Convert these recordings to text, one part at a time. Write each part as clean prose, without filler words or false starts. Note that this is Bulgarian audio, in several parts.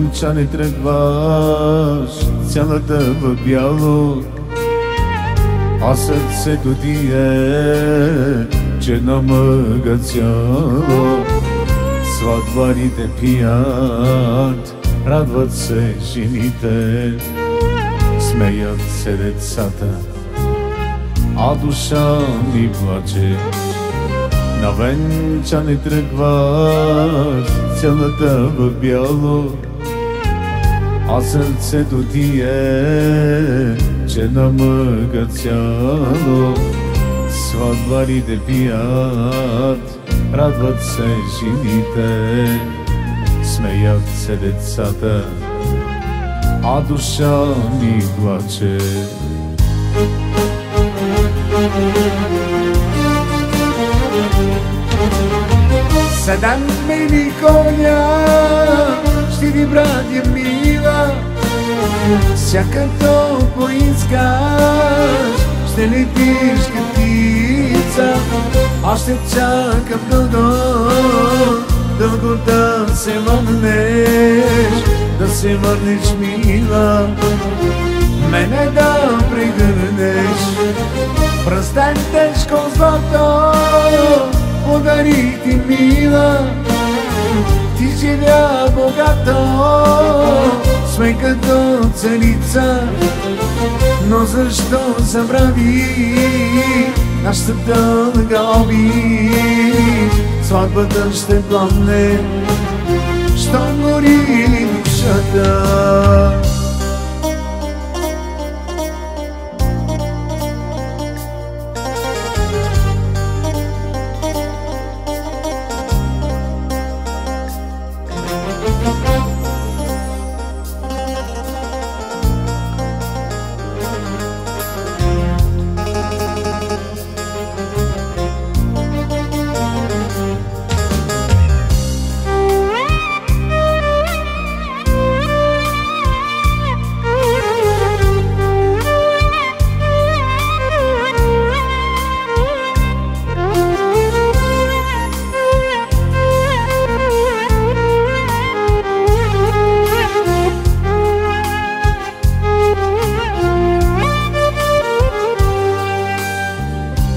венчане тръгваш, цялата в бяло, а сърцето ти е черна мъга цяло. Сватбарите пият, радват се жените, смеят се децата, а душа ми плаче. На венчане тръгваш, цялата в бяло, а сърцето ти е черна мъга цяло. Сватбарите пият, радват се жените, смеят се децата, а душа ми плаче. Седем мили коня ще ви братя мила, всякато поискаш ще летиш като птица. Аз ще чакам дълго, дълго да се върнеш, да се върнеш мила, мене да прегърнеш. Пръстен тежко злато подарих ти мила, ти живя богато, сме като царица. Но защо забрави нашата дълга обич? Сватбата ще пламне, щом гори душата.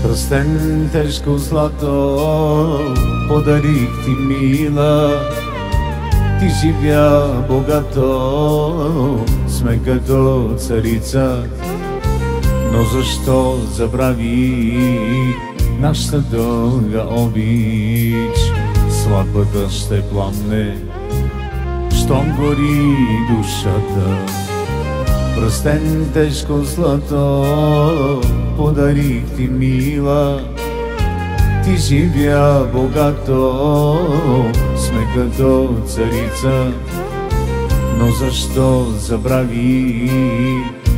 Пръстен тежко злато подарих ти мила, ти живя богато, сме като царица. Но защо забрави нашата дълга обич? Сватбата ще пламне, щом гори душата. Пръстен тежко злато подарих ти мила, ти живя богато, сме като царица. Но защо забрави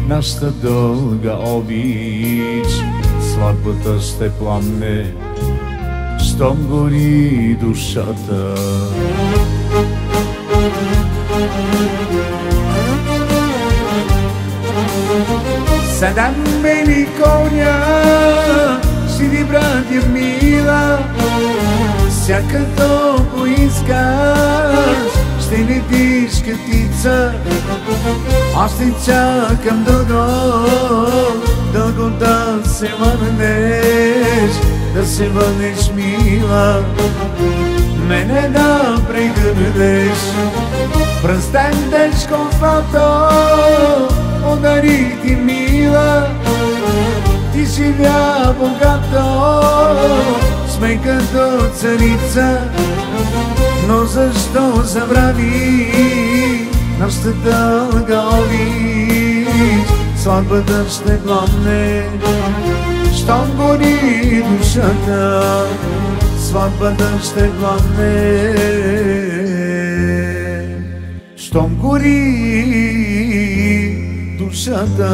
нашата дълга обич? Сватбата ще пламне, щом гори душата. Седем бели коня ще ви братя мила, всякато поискаш ще летиш като птица. Аз ще чакам дълго, дълго да се върнеш, да се върнеш мила, мене да прегърнеш. Пръстен тежко злато подарих ти мила, ти живя богато, сме като царица. Но защо забрави нашата дълга обич? Сватбата ще пламне, щом гори душата. Сватбата ще пламне, щом гори душата.